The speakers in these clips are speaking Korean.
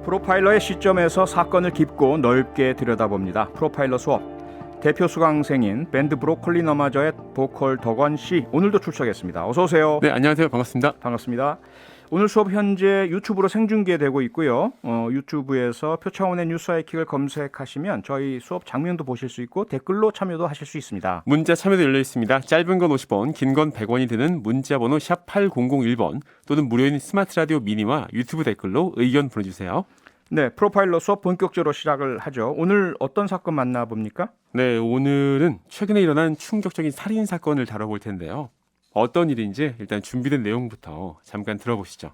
프로파일러의 시점에서 사건을 깊고 넓게 들여다봅니다. 프로파일러 수업. 대표 수강생인 밴드 브로콜리 너마저의 보컬 덕원 씨 오늘도 출석했습니다. 어서 오세요. 네, 안녕하세요. 반갑습니다. 반갑습니다. 오늘 수업 현재 유튜브로 생중계되고 있고요. 유튜브에서 표창원의 뉴스 하이킥을 검색하시면 저희 수업 장면도 보실 수 있고 댓글로 참여도 하실 수 있습니다. 문자 참여도 열려 있습니다. 짧은 건 50원, 긴 건 100원이 드는 문자 번호 샵 8001번 또는 무료인 스마트 라디오 미니와 유튜브 댓글로 의견 보내주세요. 네, 프로파일러 수업 본격적으로 시작을 하죠. 오늘 어떤 사건 만나봅니까? 네, 오늘은 최근에 일어난 충격적인 살인 사건을 다뤄볼 텐데요. 어떤 일인지 일단 준비된 내용부터 잠깐 들어보시죠.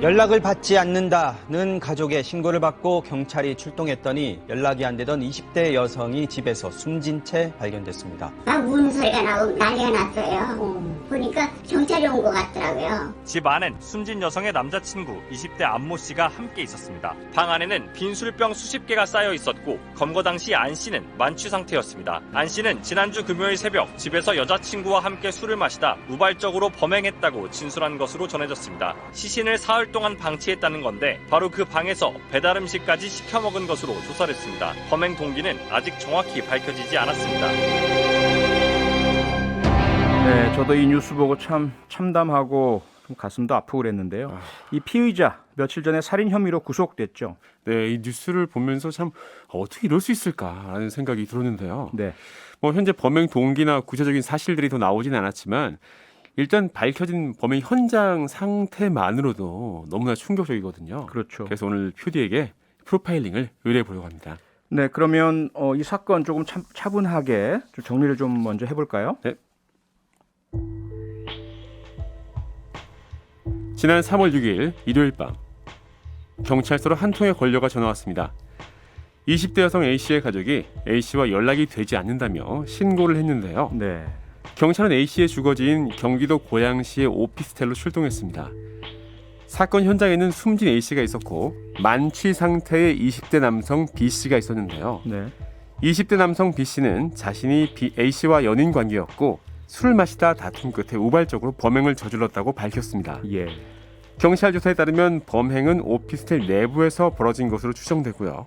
연락을 받지 않는다는 가족의 신고를 받고 경찰이 출동했더니 연락이 안 되던 20대 여성이 집에서 숨진 채 발견됐습니다. 막 우는 소리가 나고 난리가 났어요. 보니까 경찰이 온 것 같더라고요. 집 안엔 숨진 여성의 남자친구 20대 안모 씨가 함께 있었습니다. 방 안에는 빈술병 수십 개가 쌓여 있었고 검거 당시 안 씨는 만취 상태였습니다. 안 씨는 지난주 금요일 새벽 집에서 여자친구와 함께 술을 마시다 우발적으로 범행했다고 진술한 것으로 전해졌습니다. 시신을 사흘 동안 방치했다는 건데 바로 그 방에서 배달 음식까지 시켜 먹은 것으로 조사를 했습니다. 범행 동기는 아직 정확히 밝혀지지 않았습니다. 네, 저도 이 뉴스 보고 참 참담하고 좀 가슴도 아프고 그랬는데요. 이 피의자 며칠 전에 살인 혐의로 구속됐죠. 네, 이 뉴스를 보면서 참 어떻게 이럴 수 있을까라는 생각이 들었는데요. 네, 현재 범행 동기나 구체적인 사실들이 더 나오지는 않았지만 일단 밝혀진 범행 현장 상태만으로도 너무나 충격적이거든요. 그렇죠. 그래서 오늘 PD에게 프로파일링을 의뢰해 보려고 합니다. 네, 그러면 이 사건 조금 차분하게 좀 정리를 좀 먼저 해볼까요? 네. 지난 3월 6일 일요일 밤 경찰서로 한 통의 권료가 전화 왔습니다. 20대 여성 A씨의 가족이 A씨와 연락이 되지 않는다며 신고를 했는데요. 네, 경찰은 A씨의 주거지인 경기도 고양시의 오피스텔로 출동했습니다. 사건 현장에는 숨진 A씨가 있었고 만취 상태의 20대 남성 B씨가 있었는데요. 네, 20대 남성 B씨는 자신이 A씨와 연인 관계였고 술을 마시다 다툼 끝에 우발적으로 범행을 저질렀다고 밝혔습니다. 예, 경찰 조사에 따르면 범행은 오피스텔 내부에서 벌어진 것으로 추정되고요.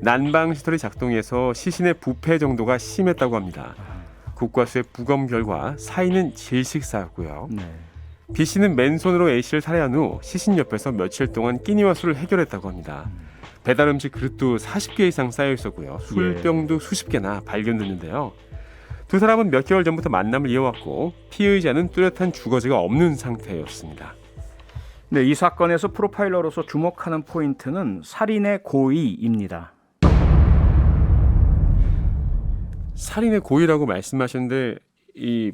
난방 시설이 작동해서 시신의 부패 정도가 심했다고 합니다. 국과수의 부검 결과 사인은 질식사였고요. 네, B씨는 맨손으로 A씨를 살해한 후 시신 옆에서 며칠 동안 끼니와 술을 해결했다고 합니다. 배달 음식 그릇도 40개 이상 쌓여 있었고요. 술병도 수십 개나 발견됐는데요. 두 사람은 몇 개월 전부터 만남을 이어왔고 피의자는 뚜렷한 주거지가 없는 상태였습니다. 네, 이 사건에서 프로파일러로서 주목하는 포인트는 살인의 고의입니다. 살인의 고의라고 말씀하셨는데 이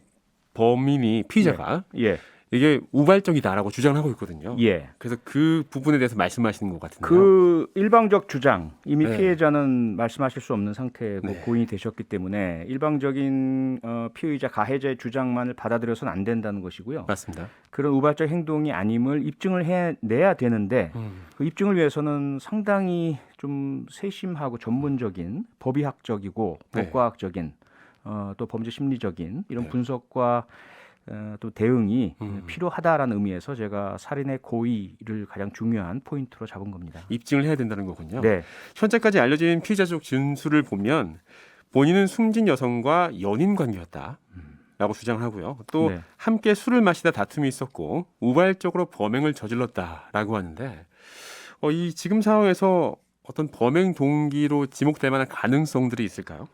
범인이 피의자가 예, 이게 우발적이다라고 주장을 하고 있거든요. 예. 그래서 그 부분에 대해서 말씀하시는 것 같은데요. 그 일방적 주장, 이미 네. 피해자는 말씀하실 수 없는 상태고 네. 고인이 되셨기 때문에 일방적인 피의자 가해자의 주장만을 받아들여서는 안 된다는 것이고요. 맞습니다. 그런 우발적 행동이 아님을 입증을 해내야 되는데 그 입증을 위해서는 상당히 좀 세심하고 전문적인 법의학적이고 네. 법과학적인 또 범죄 심리적인 이런 네. 분석과 또 대응이 음. 필요하다라는 의미에서 제가 살인의 고의를 가장 중요한 포인트로 잡은 겁니다. 입증을 해야 된다는 거군요. 네, 현재까지 알려진 피의자 쪽 진술을 보면 본인은 숨진 여성과 연인 관계였다라고 주장하고요. 또 네. 함께 술을 마시다 다툼이 있었고 우발적으로 범행을 저질렀다라고 하는데 이 지금 상황에서 어떤 범행 동기로 지목될 만한 가능성들이 있을까요?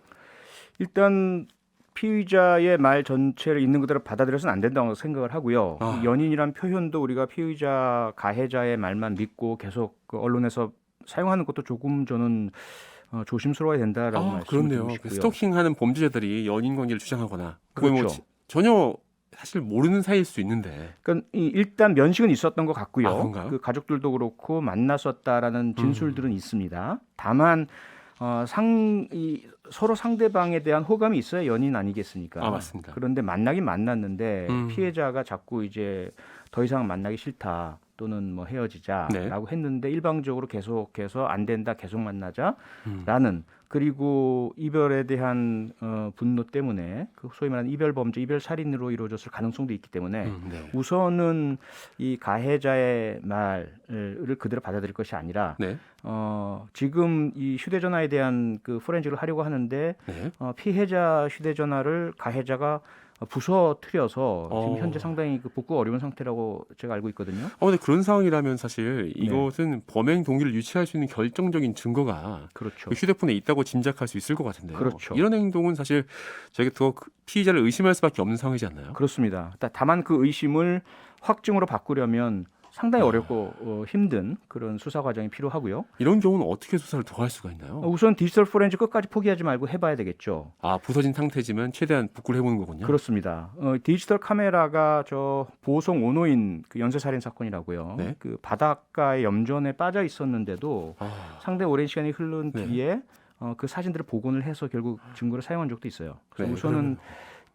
일단 피의자의 말 전체를 있는 그대로 받아들여서는 안 된다고 생각을 하고요. 이 연인이란 표현도 우리가 피의자 가해자의 말만 믿고 계속 그 언론에서 사용하는 것도 조금 저는 조심스러워야 된다라고 말씀을 그렇네요. 드리고 싶고요. 스토킹하는 범죄자들이 연인 관계를 주장하거나 그걸 그렇죠. 전혀 사실 모르는 사이일 수 있는데 그러니까 일단 면식은 있었던 것 같고요. 그런가요? 그 가족들도 그렇고 만났었다라는 진술들은 있습니다. 다만 서로 상대방에 대한 호감이 있어야 연인 아니겠습니까? 맞습니다. 그런데 만나긴 만났는데 음. 피해자가 자꾸 이제 더 이상 만나기 싫다 또는 뭐 헤어지자라고 했는데 일방적으로 계속해서 안 된다 계속 만나자라는 그리고 이별에 대한 분노 때문에 그 소위 말하는 이별 범죄, 이별 살인으로 이루어졌을 가능성도 있기 때문에 네. 우선은 이 가해자의 말을 그대로 받아들일 것이 아니라 네. 지금 이 휴대전화에 대한 그 포렌식을 하려고 하는데 네. 피해자 휴대전화를 가해자가 부서뜨려서 지금 어. 현재 상당히 그 복구 어려운 상태라고 제가 알고 있거든요. 근데 그런 상황이라면 사실 네. 이것은 범행 동기를 유추할 수 있는 결정적인 증거가 그렇죠. 그 휴대폰에 있다고 짐작할 수 있을 것 같은데요. 그렇죠. 이런 행동은 사실 저희가 더 피의자를 의심할 수밖에 없는 상황이지 않나요? 그렇습니다. 다만 그 의심을 확증으로 바꾸려면 상당히 어렵고 힘든 그런 수사 과정이 필요하고요. 이런 경우는 어떻게 수사를 더 할 수가 있나요? 우선 디지털 포렌식 끝까지 포기하지 말고 해봐야 되겠죠. 부서진 상태지만 최대한 복구를 해보는 거군요. 그렇습니다. 디지털 카메라가 저 보성 오노인 그 연쇄살인 사건이라고요. 네. 그 바닷가의 염전에 빠져 있었는데도 상당히 오랜 시간이 흐른 네. 뒤에 그 사진들을 복원을 해서 결국 증거를 사용한 적도 있어요. 그래서 네, 우선은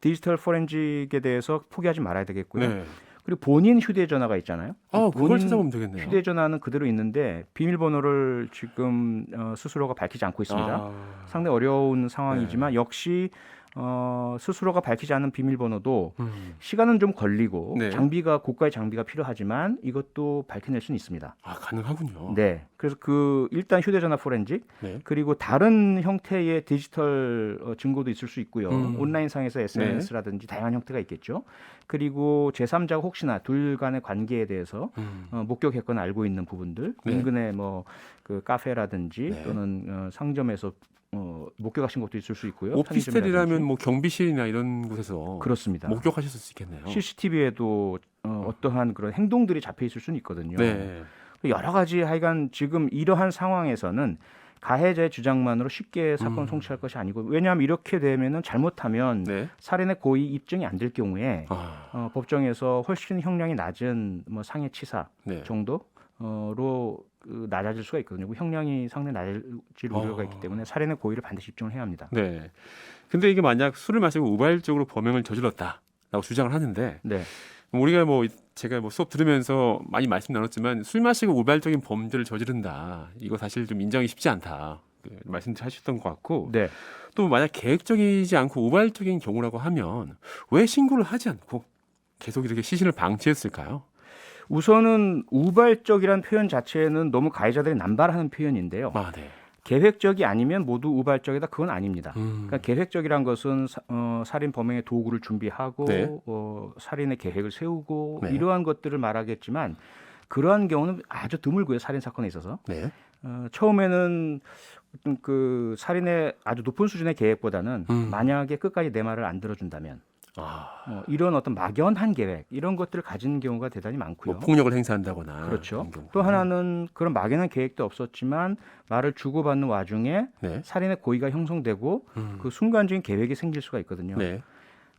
디지털 포렌식에 대해서 포기하지 말아야 되겠고요. 네. 그리고 본인 휴대전화가 있잖아요. 그걸 본인 찾아보면 되겠네요. 휴대전화는 그대로 있는데 비밀번호를 지금 스스로가 밝히지 않고 있습니다. 상당히 어려운 상황이지만 역시 스스로가 밝히지 않은 비밀번호도 시간은 좀 걸리고 네. 장비가 고가의 장비가 필요하지만 이것도 밝혀낼 수는 있습니다. 가능하군요. 네, 그래서 일단 휴대전화 포렌식 네. 그리고 다른 형태의 디지털 증거도 있을 수 있고요. 온라인상에서 SNS라든지 다양한 형태가 있겠죠. 그리고 제3자가 혹시나 둘 간의 관계에 대해서 목격했거나 알고 있는 부분들, 네. 인근의 그 카페라든지 네. 또는 상점에서 목격하신 것도 있을 수 있고요. 오피스텔이라면 뭐 경비실이나 이런 곳에서 그렇습니다. 목격하셨을 수 있겠네요. CCTV에도 어떠한 그런 행동들이 잡혀 있을 수는 있거든요. 네. 여러 가지 하여간 지금 이러한 상황에서는 가해자의 주장만으로 쉽게 사건을 송치할 것이 아니고 왜냐하면 이렇게 되면은 잘못하면 네. 살인의 고의 입증이 안 될 경우에 아, 법정에서 훨씬 형량이 낮은 뭐 상해치사 네. 정도로 낮아질 수가 있거든요. 형량이 상당히 낮아질 우려가 있기 때문에 살인의 고의를 반드시 입증을 해야 합니다. 네. 근데 이게 만약 술을 마시고 우발적으로 범행을 저질렀다라고 주장을 하는데 네. 우리가 제가 수업 들으면서 많이 말씀 나눴지만 술 마시고 우발적인 범죄를 저지른다. 이거 사실 좀 인정이 쉽지 않다. 말씀하셨던 것 같고 네. 또 만약 계획적이지 않고 우발적인 경우라고 하면 왜 신고를 하지 않고 계속 이렇게 시신을 방치했을까요? 우선은 우발적이란 표현 자체는 너무 가해자들이 남발하는 표현인데요. 네. 계획적이 아니면 모두 우발적이다 그건 아닙니다. 음. 그러니까 계획적이란 것은 살인 범행의 도구를 준비하고 네. 살인의 계획을 세우고 네. 이러한 것들을 말하겠지만 그러한 경우는 아주 드물고요. 살인 사건에 있어서 네. 처음에는 어떤 그 살인의 아주 높은 수준의 계획보다는 만약에 끝까지 내 말을 안 들어준다면 이런 어떤 막연한 계획 이런 것들을 가진 경우가 대단히 많고요. 폭력을 행사한다거나 그렇죠. 그런 또 하나는 그런 막연한 계획도 없었지만 말을 주고받는 와중에 네. 살인의 고의가 형성되고 그 순간적인 계획이 생길 수가 있거든요. 네.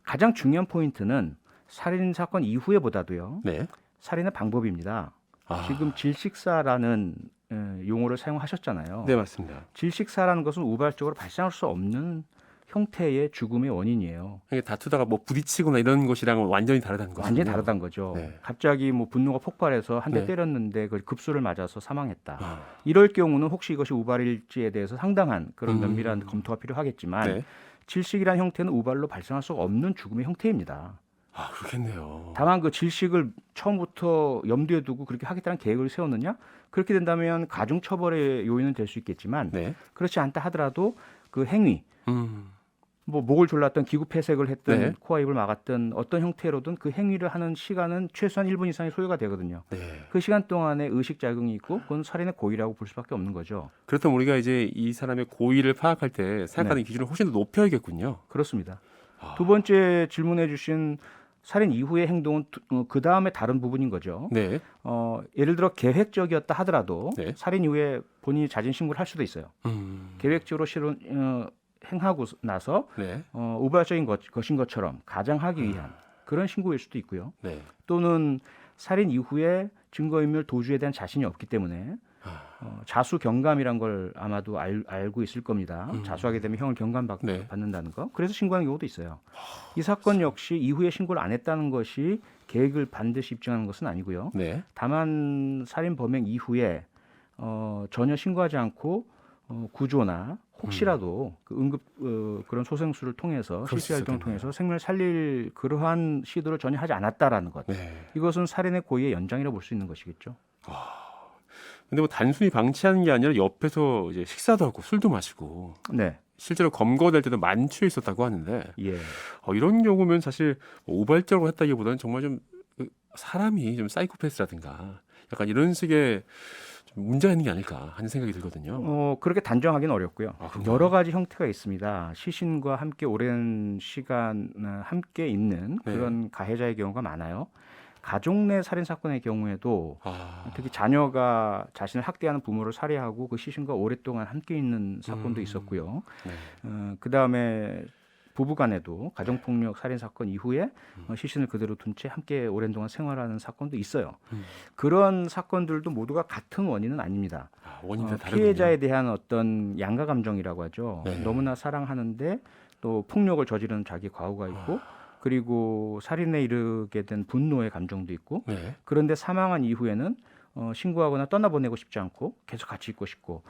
가장 중요한 포인트는 살인 사건 이후에보다도요. 네. 살인의 방법입니다. 지금 질식사라는 용어를 사용하셨잖아요. 네, 맞습니다. 질식사라는 것은 우발적으로 발생할 수 없는 형태의 죽음의 원인이에요. 이게 다투다가 부딪히거나 이런 것이랑은 완전히 다르다는 거죠. 완전히 다르다는 거죠. 네. 갑자기 분노가 폭발해서 한 대 네. 때렸는데 그 급수를 맞아서 사망했다. 이럴 경우는 혹시 이것이 우발일지에 대해서 상당한 그런 면밀한 검토가 필요하겠지만 네. 질식이라는 형태는 우발로 발생할 수 없는 죽음의 형태입니다. 그렇겠네요. 다만 그 질식을 처음부터 염두에 두고 그렇게 하겠다는 계획을 세웠느냐? 그렇게 된다면 가중처벌의 요인은 될 수 있겠지만 네. 그렇지 않다 하더라도 그 행위 음. 목을 졸랐던 기구폐색을 했던 네. 코와 입을 막았던 어떤 형태로든 그 행위를 하는 시간은 최소한 1분 이상이 소요가 되거든요. 네. 그 시간 동안에 의식 자극이 있고 그건 살인의 고의라고 볼 수밖에 없는 거죠. 그렇다면 우리가 이제 이 사람의 고의를 파악할 때 생각하는 기준을 훨씬 더 높여야겠군요. 그렇습니다. 두 번째 질문해 주신 살인 이후의 행동은 그 다음에 다른 부분인 거죠. 네. 예를 들어 계획적이었다 하더라도 네. 살인 이후에 본인이 자진 신고를 할 수도 있어요. 계획적으로 행하고 나서 네. 우발적인 것인 것처럼 가장하기 위한 그런 신고일 수도 있고요. 네. 또는 살인 이후에 증거인멸 도주에 대한 자신이 없기 때문에 자수 경감이란 걸 아마도 알고 있을 겁니다. 자수하게 되면 형을 경감받는다는 거. 그래서 신고하는 경우도 있어요. 이 사건 역시 이후에 신고를 안 했다는 것이 계획을 반드시 입증하는 것은 아니고요. 네. 다만 살인 범행 이후에 전혀 신고하지 않고 구조나 혹시라도 그 응급 그런 소생술을 통해서 그럴 수 실시 활동을 있었겠네요. 통해서 생명을 살릴 그러한 시도를 전혀 하지 않았다라는 것. 네. 이것은 살인의 고의의 연장이라고 볼 수 있는 것이겠죠. 근데 뭐 단순히 방치하는 게 아니라 옆에서 이제 식사도 하고 술도 마시고 네, 실제로 검거될 때도 만취해 있었다고 하는데 예. 이런 경우면 사실 뭐 우발적으로 했다기보다는 정말 좀 사람이 좀 사이코패스라든가 약간 이런 식의 좀 문제가 있는 게 아닐까 하는 생각이 들거든요. 그렇게 단정하기는 어렵고요. 그런가요? 여러 가지 형태가 있습니다. 시신과 함께 오랜 시간 함께 있는 네. 그런 가해자의 경우가 많아요. 가족 내 살인 사건의 경우에도 아, 특히 자녀가 자신을 학대하는 부모를 살해하고 그 시신과 오랫동안 함께 있는 사건도 있었고요. 네. 그 다음에 부부간에도 가정폭력 살인 사건 이후에 시신을 그대로 둔 채 함께 오랜 동안 생활하는 사건도 있어요. 그런 사건들도 모두가 같은 원인은 아닙니다. 원인이 다 다르군요. 피해자에 대한 어떤 양가 감정이라고 하죠. 네. 너무나 사랑하는데 또 폭력을 저지르는 자기 과거가 있고 그리고 살인에 이르게 된 분노의 감정도 있고 네. 그런데 사망한 이후에는 신고하거나 떠나보내고 싶지 않고 계속 같이 있고 싶고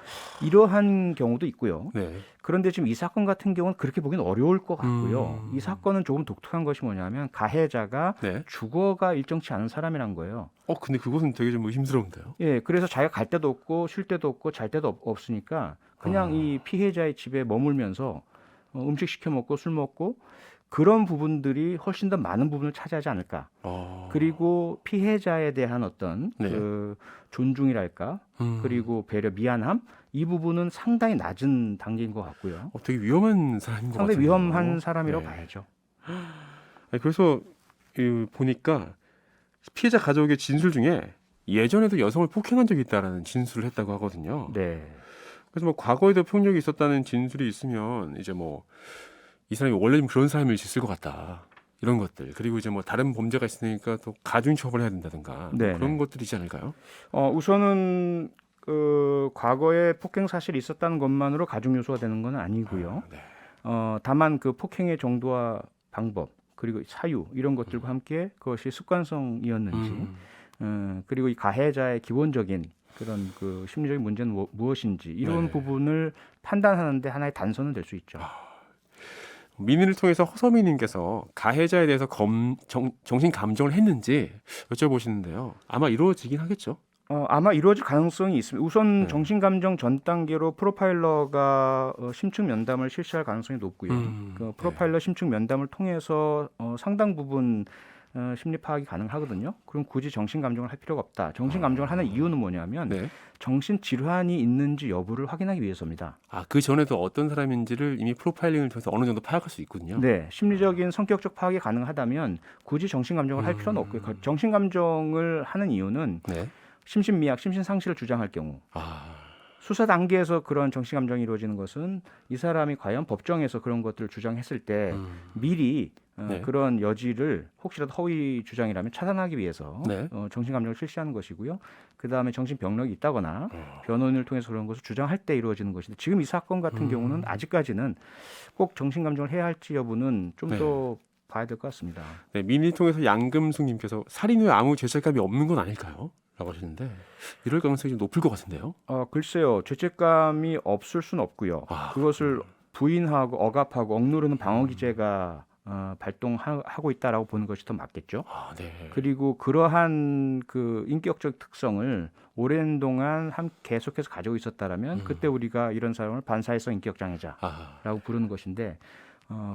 이러한 경우도 있고요. 네. 그런데 지금 이 사건 같은 경우는 그렇게 보기는 어려울 것 같고요. 이 사건은 조금 독특한 것이 뭐냐면 가해자가 네. 주거가 일정치 않은 사람이란 거예요. 근데 그것은 되게 좀 의심스러운데요. 예, 그래서 자기가 갈 데도 없고 쉴 데도 없고 잘 데도 없으니까 그냥 이 피해자의 집에 머물면서 음식 시켜 먹고 술 먹고 그런 부분들이 훨씬 더 많은 부분을 차지하지 않을까. 그리고 피해자에 대한 어떤 네. 그 존중이랄까, 그리고 배려, 미안함 이 부분은 상당히 낮은 단계인 것 같고요. 되게 위험한 사람인 것 같아요. 상당히 위험한 사람이라고 네. 봐야죠. 그래서 보니까 피해자 가족의 진술 중에 예전에도 여성을 폭행한 적이 있다라는 진술을 했다고 하거든요. 네. 그래서 뭐 과거에도 폭력이 있었다는 진술이 있으면 이제 뭐 이 사람이 원래 좀 그런 사람일 수 있을 것 같다. 이런 것들. 그리고 이제 뭐 다른 범죄가 있으니까 또 가중 처벌을 해야 된다든가 네, 그런 네. 것들이지 않을까요? 우선은 그 과거에 폭행 사실이 있었다는 것만으로 가중 요소가 되는 건 아니고요. 네. 다만 그 폭행의 정도와 방법 그리고 사유 이런 것들과 함께 그것이 습관성이었는지 그리고 이 가해자의 기본적인 그런 그 심리적인 문제는 무엇인지 이런 네. 부분을 판단하는데 하나의 단서는 될 수 있죠. 민의를 통해서 허서미님께서 가해자에 대해서 정신 감정을 했는지 여쭤보시는데요. 아마 이루어지긴 하겠죠. 아마 이루어질 가능성이 있습니다. 우선 네. 정신감정 전 단계로 프로파일러가 심층 면담을 실시할 가능성이 높고요. 그 프로파일러 심층 면담을 통해서 상당 부분 심리 파악이 가능하거든요. 그럼 굳이 정신감정을 할 필요가 없다. 정신감정을 하는 이유는 뭐냐면 네. 정신질환이 있는지 여부를 확인하기 위해서입니다. 그 전에도 어떤 사람인지를 이미 프로파일링을 통해서 어느 정도 파악할 수 있군요. 네, 심리적인 성격적 파악이 가능하다면 굳이 정신감정을 할 필요는 없고요. 정신감정을 하는 이유는 네. 심신미약, 심신상실을 주장할 경우 아, 수사 단계에서 그런 정신감정이 이루어지는 것은 이 사람이 과연 법정에서 그런 것들을 주장했을 때 미리 네. 그런 여지를 혹시라도 허위 주장이라면 차단하기 위해서 네. 정신감정을 실시하는 것이고요. 그다음에 정신병력이 있다거나 변호인을 통해서 그런 것을 주장할 때 이루어지는 것인데 지금 이 사건 같은 경우는 아직까지는 꼭 정신감정을 해야 할지 여부는 좀 더 봐야 될 것 같습니다. 네, 민의 통해서 양금숙님께서 살인 후에 아무 죄책감이 없는 건 아닐까요? 라고 하시는데 이럴 가능성이 좀 높을 것 같은데요. 글쎄요. 죄책감이 없을 수는 없고요. 그것을 부인하고 억압하고 억누르는 방어 기제가 발동하고 있다라고 보는 것이 더 맞겠죠. 네. 그리고 그러한 그 인격적 특성을 오랜 동안 계속해서 가지고 있었다라면 그때 우리가 이런 사람을 반사회성 인격 장애자라고 부르는 것인데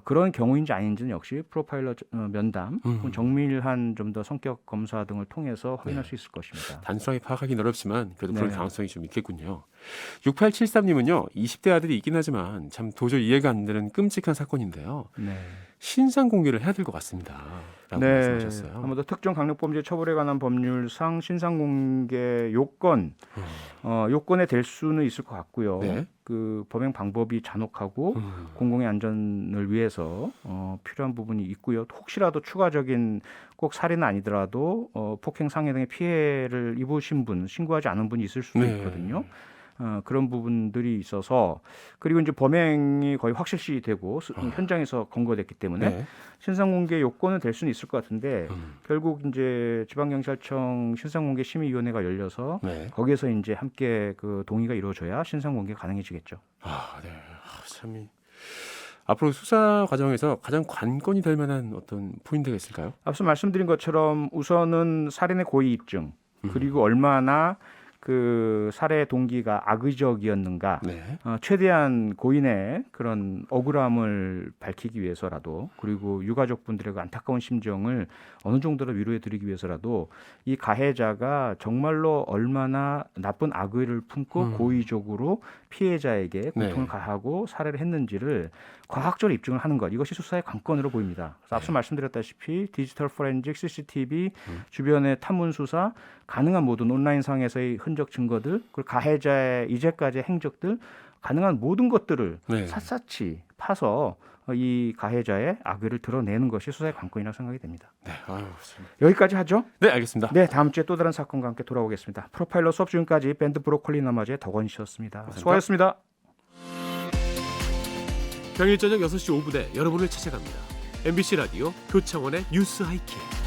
그런 경우인지 아닌지는 역시 프로파일러 면담, 정밀한 좀 더 성격 검사 등을 통해서 확인할 수 있을 것입니다. 단순하게 파악하기는 어렵지만 그래도 그런 네. 가능성이 좀 있겠군요. 6873님은요. 20대 아들이 있긴 하지만 참 도저히 이해가 안 되는 끔찍한 사건인데요. 네. 신상 공개를 해야 될 것 같습니다. 라고 말씀하셨어요. 한번 더 특정 강력범죄 처벌에 관한 법률상 신상 공개 요건에 될 수는 있을 것 같고요. 네. 그 범행 방법이 잔혹하고 공공의 안전을 위해서 필요한 부분이 있고요. 혹시라도 추가적인 꼭 살인은 아니더라도 폭행, 상해 등의 피해를 입으신 분, 신고하지 않은 분이 있을 수도 네. 있거든요. 그런 부분들이 있어서 그리고 이제 범행이 거의 확실시되고 현장에서 검거됐기 때문에 네. 신상공개 요건은 될 수는 있을 것 같은데 결국 이제 지방경찰청 신상공개심의위원회가 열려서 네. 거기에서 이제 함께 그 동의가 이루어져야 신상공개가 가능해지겠죠. 네. 참 앞으로 수사 과정에서 가장 관건이 될 만한 어떤 포인트가 있을까요? 앞서 말씀드린 것처럼 우선은 살인의 고의 입증 그리고 얼마나 그 살해 동기가 악의적이었는가 네. 최대한 고인의 그런 억울함을 밝히기 위해서라도 그리고 유가족분들의 그 안타까운 심정을 어느 정도로 위로해드리기 위해서라도 이 가해자가 정말로 얼마나 나쁜 악의를 품고 고의적으로 피해자에게 고통을 네. 가하고 살해를 했는지를 과학적으로 입증을 하는 것 이것이 수사의 관건으로 보입니다. 그래서 앞서 말씀드렸다시피 디지털 포렌식, CCTV, 주변의 탐문 수사, 가능한 모든 온라인상에서의 흔적 증거들, 그리고 가해자의 이제까지의 행적들, 가능한 모든 것들을 네. 샅샅이 파서 이 가해자의 악의를 드러내는 것이 수사의 관건이라고 생각이 됩니다. 네. 참. 여기까지 하죠. 네, 알겠습니다. 네, 다음 주에 또 다른 사건과 함께 돌아오겠습니다. 프로파일러 수업 지금까지 밴드 브로콜리 나머지의 덕원 씨였습니다. 수고하셨습니다. 평일 저녁 6시 5분에 여러분을 찾아갑니다. MBC 라디오 교창원의 뉴스 하이킥.